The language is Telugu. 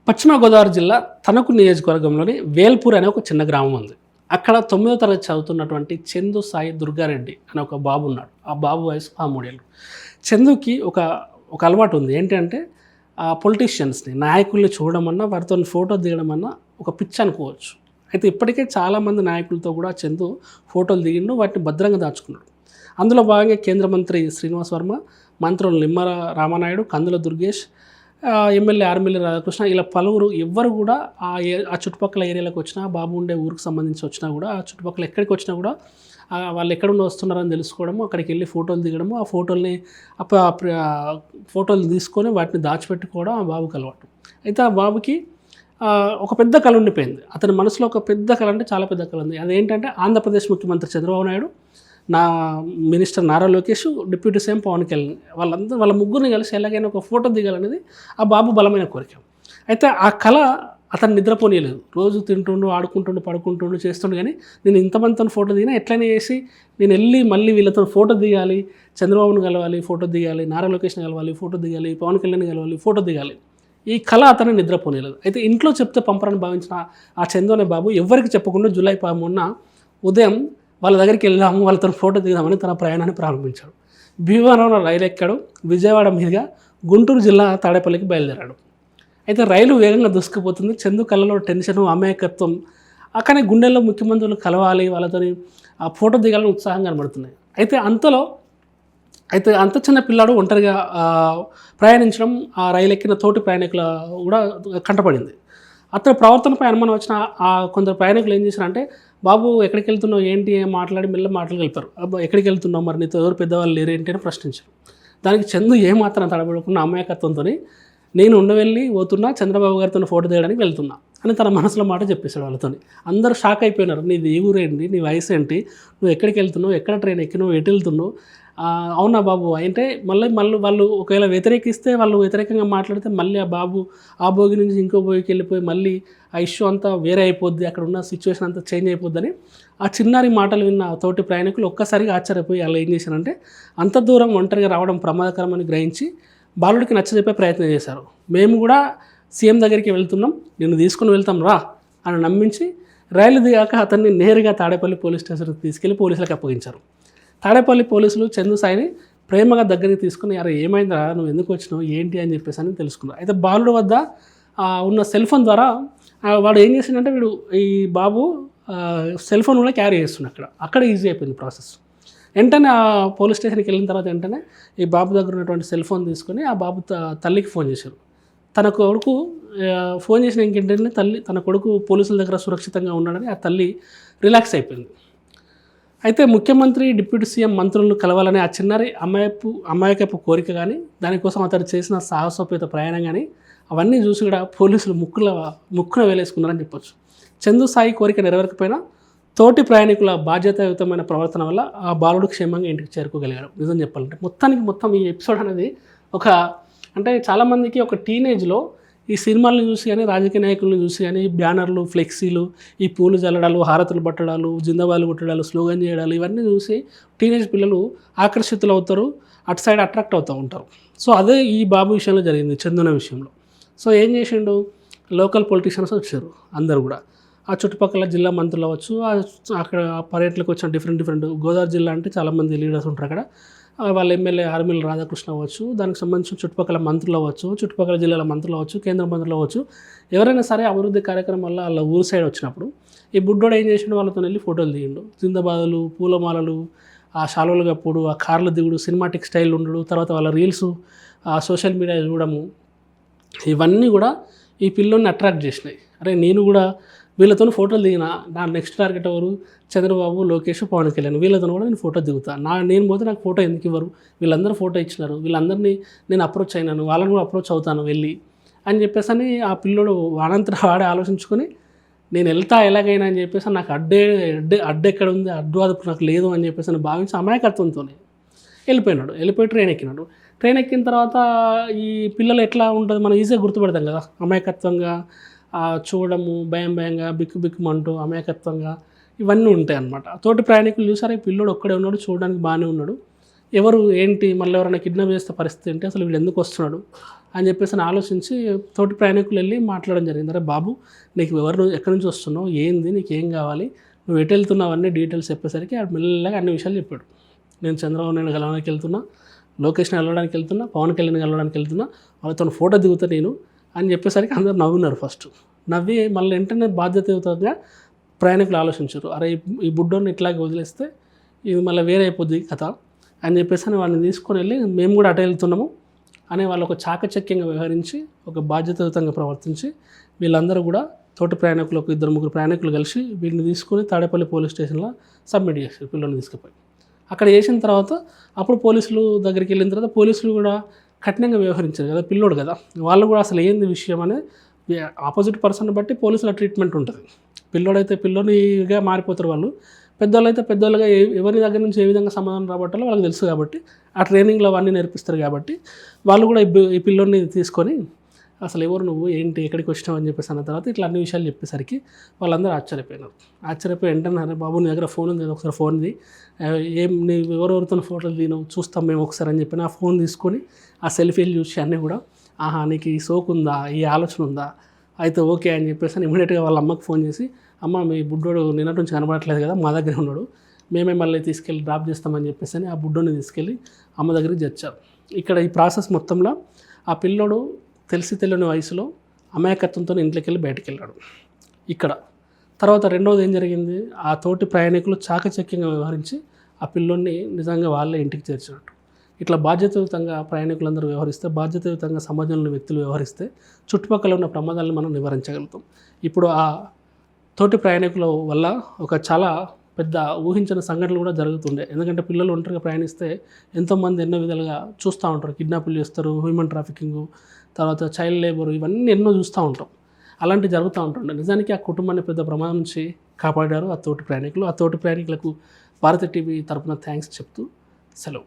పశ్చిమ గోదావరి జిల్లా తణుకు నియోజకవర్గంలోని వేల్పూర్ అనే ఒక చిన్న గ్రామం ఉంది. అక్కడ 9వ తరగతి చదువుతున్నటువంటి చందు సాయి దుర్గారెడ్డి అనే ఒక బాబు ఉన్నాడు. ఆ బాబు వయసు 13 ఏళ్ళు. చందుకి ఒక ఒక అలవాటు ఉంది. ఏంటంటే పొలిటీషియన్స్‌ని, నాయకుల్ని చూడడమన్నా, వారితోని ఫోటో దిగడమన్నా ఒక పిచ్చి అనుకోవచ్చు. అయితే ఇప్పటికే చాలామంది నాయకులతో కూడా చందు ఫోటోలు దిగిండు. వాటిని భద్రంగా దాచుకున్నాడు. అందులో భాగంగా కేంద్ర మంత్రి శ్రీనివాస్ వర్మ, మంత్రులు నిమ్మల రామానాయుడు, కందుల దుర్గేష్, ఎమ్మెల్యే ఆర్మిల్లి రాధాకృష్ణ, ఇలా పలువురు ఎవ్వరు కూడా ఆ చుట్టుపక్కల ఏరియాలకు వచ్చినా, బాబు ఉండే ఊరికి సంబంధించి వచ్చినా కూడా, ఆ చుట్టుపక్కల ఎక్కడికి వచ్చినా కూడా వాళ్ళు ఎక్కడుండి వస్తున్నారని తెలుసుకోవడము, అక్కడికి వెళ్ళి ఫోటోలు దిగడము, ఆ ఫోటోల్ని ఫోటోలు తీసుకొని వాటిని దాచిపెట్టుకోవడం ఆ బాబుకి అలవాటు. అయితే ఆ బాబుకి ఒక పెద్ద కళ ఉండిపోయింది. అతని మనసులో ఒక పెద్ద కళ, అంటే చాలా పెద్ద కళ ఉంది. అదేంటంటే ఆంధ్రప్రదేశ్ ముఖ్యమంత్రి చంద్రబాబు నాయుడు, నా minister Nara Lokesh, deputy CM Pawan Kalyan, వాళ్ళ ముగ్గురిని కలిసి ఎలాగైనా ఒక ఫోటో దిగాలనేది ఆ బాబు బలమైన కోరిక. అయితే ఆ కళ అతను నిద్రపోనీయలేదు. రోజు తింటుండు, ఆడుకుంటుండు, పడుకుంటుండు, చేస్తుండు. కానీ నేను ఇంతమందితో ఫోటో దిగినా ఎట్లయినా చేసి నేను వెళ్ళి మళ్ళీ వీళ్ళతో ఫోటో దిగాలి, చంద్రబాబును కలవాలి, ఫోటో దిగాలి, నారా లోకేష్ని కలవాలి, ఫోటో దిగాలి, పవన్ కళ్యాణ్ కలవాలి, ఫోటో దిగాలి. ఈ కళ అతను నిద్రపోనీయలేదు. అయితే ఇంట్లో చెప్తే పంపరని భావించిన ఆ చందు అనే బాబు ఎవరికి చెప్పకుండా జూలై 13న ఉదయం వాళ్ళ దగ్గరికి వెళ్దాము, వాళ్ళతో ఫోటో దిగుదామని తన ప్రయాణాన్ని ప్రారంభించాడు. భీమవరంలో రైలు ఎక్కాడు. విజయవాడ మీదుగా గుంటూరు జిల్లా తాడేపల్లికి బయలుదేరాడు. అయితే రైలు వేగంగా దూసుకుపోతుంది. చందు కళ్ళలో టెన్షను, అమాయకత్వం, కానీ గుండెల్లో ముఖ్యమంత్రులు కలవాలి, వాళ్ళతోని ఆ ఫోటో దిగాలని ఉత్సాహం కనబడుతున్నాయి. అయితే అంత చిన్న పిల్లాడు ఒంటరిగా ప్రయాణించడం ఆ రైలు ఎక్కిన తోటి ప్రయాణికుల కూడా కంటపడింది. అతని ప్రవర్తనపై అనుమానం వచ్చిన కొందరు ప్రయాణికులు ఏం చేశారంటే, బాబు ఎక్కడికి వెళ్తున్నావు, ఏంటి, ఏం మాట్లాడి మెల్ల మాటలు కలిపారు. అబ్బా ఎక్కడికి వెళ్తున్నావు, మరి నీతో ఎవరు పెద్దవాళ్ళు లేరు ఏంటి అని ప్రశ్నించారు. దానికి చందు ఏమాత్రం తడబడకుండా అమాయకత్వంతో, నేను ఉండవెళ్ళి పోతున్నా, చంద్రబాబు గారితో ఫోటో దిగడానికి వెళ్తున్నా అని తన మనసులో మాట చెప్పేశాడు వాళ్ళతో. అందరూ షాక్ అయిపోయినారు. నీది ఏ ఊరేంటి, నీ వయసు ఏంటి, నువ్వు ఎక్కడికి వెళ్తున్నావు, ఎక్కడ ట్రైన్ ఎక్కినావు, ఎటు వెళ్తున్నావు, అవునా బాబు అంటే మళ్ళీ వాళ్ళు ఒకవేళ వ్యతిరేకిస్తే, వాళ్ళు వ్యతిరేకంగా మాట్లాడితే మళ్ళీ ఆ బాబు ఆ భోగి నుంచి ఇంకో భోగికి వెళ్ళిపోయి మళ్ళీ ఆ ఇష్యూ అంతా వేరే అయిపోద్ది, అక్కడ ఉన్న సిచ్యువేషన్ అంతా చేంజ్ అయిపోద్దని ఆ చిన్నారి మాటలు విన్న తోటి ప్రయాణికులు ఒక్కసారిగా ఆశ్చర్యపోయి వాళ్ళు ఏం చేశారంటే, అంత దూరం ఒంటరిగా రావడం ప్రమాదకరమని గ్రహించి బాలుడికి నచ్చజెప్పే ప్రయత్నం చేశారు. మేము కూడా సీఎం దగ్గరికి వెళ్తున్నాం, నిన్ను తీసుకుని వెళ్తాం రా అని నమ్మించి రైలు దిగాక అతన్ని నేరుగా తాడేపల్లి పోలీస్ స్టేషన్కి తీసుకెళ్లి పోలీసులకు అప్పగించారు. తాడేపల్లి పోలీసులు చందు సాయిని ప్రేమగా దగ్గరికి తీసుకుని, అరే ఏమైందిరా, నువ్వు ఎందుకు వచ్చినావు, ఏంటి అని చెప్పేసి అని తెలుసుకున్నారు. అయితే బాలుడు వద్ద ఉన్న సెల్ ఫోన్ ద్వారా వాడు ఏం చేసిందంటే, ఈ బాబు సెల్ ఫోన్ కూడా క్యారీ చేస్తున్నాడు. అక్కడ ఈజీ అయిపోయింది ప్రాసెస్. వెంటనే ఆ పోలీస్ స్టేషన్కి వెళ్ళిన తర్వాత వెంటనే ఈ బాబు దగ్గర ఉన్నటువంటి సెల్ ఫోన్ తీసుకొని ఆ బాబు తల్లికి ఫోన్ చేశారు. తన కొడుకు ఫోన్ చేసిన ఇంకేంటంటే, తన కొడుకు పోలీసుల దగ్గర సురక్షితంగా ఉన్నాడని ఆ తల్లి రిలాక్స్ అయిపోయింది. అయితే ముఖ్యమంత్రి, డిప్యూటీ సీఎం, మంత్రులను కలవాలనే ఆ చిన్నారి అమాయకపు కోరిక కానీ, దానికోసం అతను చేసిన సాహసోపేత ప్రయాణం కానీ, అవన్నీ చూసి కూడా పోలీసులు ముక్కున వేలేసుకున్నారని చెప్పొచ్చు. చందు సాయి కోరిక నెరవేరకపోయినా తోటి ప్రయాణికుల బాధ్యతాయుతమైన ప్రవర్తన వల్ల ఆ బాలుడు క్షేమంగా ఇంటికి చేరుకోగలిగాడు. నిజం చెప్పాలంటే మొత్తం ఈ ఎపిసోడ్ అనేది అంటే చాలామందికి ఒక టీనేజ్లో ఈ సినిమాలను చూసి కానీ, రాజకీయ నాయకులను చూసి కానీ, బ్యానర్లు, ఫ్లెక్సీలు, ఈ పూలు జల్లడాలు, హారతులు పట్టడాలు, జిందాబాలు కొట్టడాలు, స్లోగన్ చేయడాలు, ఇవన్నీ చూసి టీనేజ్ పిల్లలు ఆకర్షితులు అవుతారు, అటు సైడ్ అట్రాక్ట్ అవుతూ ఉంటారు. సో అదే ఈ బాబు విషయంలో జరిగింది, చందున విషయంలో. సో ఏం చేసిండు, లోకల్ పొలిటీషియన్స్ వచ్చారు అందరు కూడా, ఆ చుట్టుపక్కల జిల్లా మంత్రులు అవ్వచ్చు, అక్కడ పర్యటనకు వచ్చిన డిఫరెంట్ గోదావరి జిల్లా అంటే చాలామంది లీడర్స్ ఉంటారు అక్కడ, వాళ్ళ ఎమ్మెల్యే ఆర్మిల్లి రాధాకృష్ణ అవ్వచ్చు, దానికి సంబంధించిన చుట్టుపక్కల మంత్రులు అవ్వచ్చు, చుట్టుపక్కల జిల్లాల మంత్రులు అవ్వచ్చు, కేంద్ర మంత్రులు అవ్వచ్చు, ఎవరైనా సరే అభివృద్ధి కార్యక్రమం వల్ల వాళ్ళ ఊరు సైడ్ వచ్చినప్పుడు ఈ బుడ్డోడు ఏం చేసిండు, వాళ్ళతో వెళ్ళి ఫోటోలు దిగిండు. జిందాబాదులు, పూలమాలలు, ఆ శాలువలు కప్పుడు, ఆ కార్లు దిగుడు, సినిమాటిక్ స్టైల్ ఉండడు, తర్వాత వాళ్ళ రీల్స్, ఆ సోషల్ మీడియా చూడము, ఇవన్నీ కూడా ఈ పిల్లోని అట్రాక్ట్ చేసినాయి. అరే నేను కూడా వీళ్ళతో ఫోటోలు దిగిన, నా నెక్స్ట్ టార్గెట్ ఎవరు, చంద్రబాబు, లోకేష్, పవన్ కళ్యాణ్, వీళ్ళతో కూడా నేను ఫోటో దిగుతా, నేను పోతే నాకు ఫోటో ఎందుకు ఇవ్వరు, వీళ్ళందరూ ఫోటో ఇచ్చినారు, వీళ్ళందరినీ నేను అప్రోచ్ అయినాను, వాళ్ళని కూడా అప్రోచ్ అవుతాను వెళ్ళి అని చెప్పేసి అని ఆ పిల్లోడు వాడంతా వాడే ఆలోచించుకొని, నేను వెళ్తా ఎలాగైనా అని చెప్పేసి, నాకు అడ్డెక్కడ ఉంది, అడ్డు అదుపు నాకు లేదు అని చెప్పేసి అని భావించి అమాయకత్వంతో వెళ్ళిపోయి ట్రైన్ ఎక్కిన తర్వాత ఈ పిల్లలు ఎట్లా ఉంటుంది మనం ఈజీగా గుర్తుపడతాం కదా, అమాయకత్వంగా చూడడము, భయంగా బిక్కుమంటూ అమాయకత్వంగా ఇవన్నీ ఉంటాయి అన్నమాట. తోటి ప్రయాణికులు చూసారా, ఈ పిల్లోడు ఒక్కడే ఉన్నాడు, చూడడానికి బాగానే ఉన్నాడు, ఎవరు ఏంటి, మళ్ళీ ఎవరైనా కిడ్నాప్ చేస్తే పరిస్థితి ఏంటి, అసలు వీళ్ళు ఎందుకు వస్తున్నాడు అని చెప్పేసి అని ఆలోచించి తోటి ప్రయాణికులు వెళ్ళి మాట్లాడడం జరిగింది. అరే బాబు, నీకు ఎవరు ఎక్కడి నుంచి వస్తున్నావు, ఏంది, నీకు ఏం కావాలి, నువ్వు ఎటు వెళ్తున్నావు అన్నీ డీటెయిల్స్ చెప్పేసరికి ఆడు మెల్లగా అన్ని విషయాలు చెప్పాడు. నేను చంద్రబాబు నాయుడు కలవడానికి వెళ్తున్నా, లోకేష్ని కలవడానికి వెళ్తున్నా, పవన్ కళ్యాణ్ కలవడానికి వెళ్తున్నా, వాళ్ళతో ఫోటో దిగుతా నేను అని చెప్పేసరికి అందరూ నవ్వున్నారు. ఫస్ట్ నవ్వి మళ్ళీ వెంటనే బాధ్యతయుతంగా ప్రయాణికులు ఆలోచించారు. అరే ఈ బుడ్డోని ఇట్లాగే వదిలేస్తే ఇది మళ్ళీ వేరే అయిపోద్ది కథ అని చెప్పేసి అని వాళ్ళని తీసుకొని వెళ్ళి మేము కూడా అటు వెళ్తున్నాము అనే వాళ్ళు ఒక చాకచక్యంగా వ్యవహరించి, ఒక బాధ్యతాయుతంగా ప్రవర్తించి వీళ్ళందరూ కూడా తోటి ప్రయాణికులు ఒక 2-3 ప్రయాణికులు కలిసి వీళ్ళని తీసుకొని తాడేపల్లి పోలీస్ స్టేషన్లో సబ్మిట్ చేశారు. పిల్లల్ని తీసుకుపోయి అక్కడ చేసిన తర్వాత అప్పుడు పోలీసులు దగ్గరికి వెళ్ళిన తర్వాత పోలీసులు కూడా కఠినంగా వ్యవహరించారు కదా, పిల్లోడు కదా, వాళ్ళు కూడా అసలు ఏంది విషయం అనేది ఆపోజిట్ పర్సన్ బట్టి పోలీసుల ట్రీట్మెంట్ ఉంటుంది. పిల్లోడైతే పిల్లోనిగా మారిపోతారు వాళ్ళు, పెద్దవాళ్ళు అయితే పెద్దవాళ్ళుగా ఎవరి దగ్గర నుంచి ఏ విధంగా సమాధానం రాబట్టాలో వాళ్ళకి తెలుసు కాబట్టి ఆ ట్రైనింగ్లో అవన్నీ నేర్పిస్తారు కాబట్టి వాళ్ళు కూడా ఈ పిల్లోని తీసుకొని అసలు ఎవరు నువ్వు, ఏంటి, ఎక్కడికి వచ్చినావు అని చెప్పేసి అన్న తర్వాత ఇట్లా అన్ని విషయాలు చెప్పేసరికి వాళ్ళందరూ ఆశ్చర్యపోయినారు. ఆశ్చర్యపోయి వెంటనే బాబు నీ దగ్గర ఫోన్ ఉంది, ఒకసారి ఫోన్ది, ఏం నీ ఎవరెవరితో ఫోటోలు తీనవు చూస్తాం మేము ఒకసారి అని చెప్పి ఆ ఫోన్ తీసుకొని ఆ సెల్ఫీలు చూసి అన్నీ కూడా ఆహా నీకు ఈ సోకు ఉందా, ఈ ఆలోచన ఉందా, అయితే ఓకే అని చెప్పేసి ఇమీడియట్గా వాళ్ళ అమ్మకి ఫోన్ చేసి అమ్మ మీ బుడ్డోడు నిన్నటి నుంచి కనబడట్లేదు కదా, మా దగ్గర ఉన్నాడు, మేమే మళ్ళీ తీసుకెళ్ళి డ్రాప్ చేస్తామని చెప్పేసి అని ఆ బుడ్డోని తీసుకెళ్ళి అమ్మ దగ్గరికి తెచ్చారు. ఇక్కడ ఈ ప్రాసెస్ మొత్తంలో ఆ పిల్లోడు తెలిసి తెలియని వయసులో అమాయకత్వంతో ఇంట్లోకి వెళ్ళి బయటికి వెళ్ళాడు. ఇక్కడ తర్వాత రెండవది ఏం జరిగింది, ఆ తోటి ప్రయాణికులు చాకచక్యంగా వ్యవహరించి ఆ పిల్లోని నిజంగా వాళ్ళే ఇంటికి చేర్చినట్టు. ఇట్లా బాధ్యతాయుతంగా ప్రయాణికులందరూ వ్యవహరిస్తే, బాధ్యతాయుతంగా సమాజంలో వ్యక్తులు వ్యవహరిస్తే చుట్టుపక్కల ఉన్న ప్రమాదాలను మనం నివారించగలుగుతాం. ఇప్పుడు ఆ తోటి ప్రయాణికుల వల్ల ఒక చాలా పెద్ద ఊహించిన సంఘటనలు కూడా జరుగుతుండే. ఎందుకంటే పిల్లలు ఒంటరిగా ప్రయాణిస్తే ఎంతోమంది ఎన్నో విధాలుగా చూస్తూ ఉంటారు, కిడ్నాపులు చేస్తారు, హ్యూమన్ ట్రాఫికింగ్, తర్వాత చైల్డ్ లేబర్, ఇవన్నీ ఎన్నో చూస్తూ ఉంటాం. అలాంటివి జరుగుతూ ఉంటుండే. నిజానికి ఆ కుటుంబాన్ని పెద్ద ప్రమాదం నుంచి కాపాడారు ఆ తోటి ప్రయాణికులు. ఆ తోటి ప్రయాణికులకు భారత టీవీ తరపున థ్యాంక్స్ చెప్తూ సెలవు.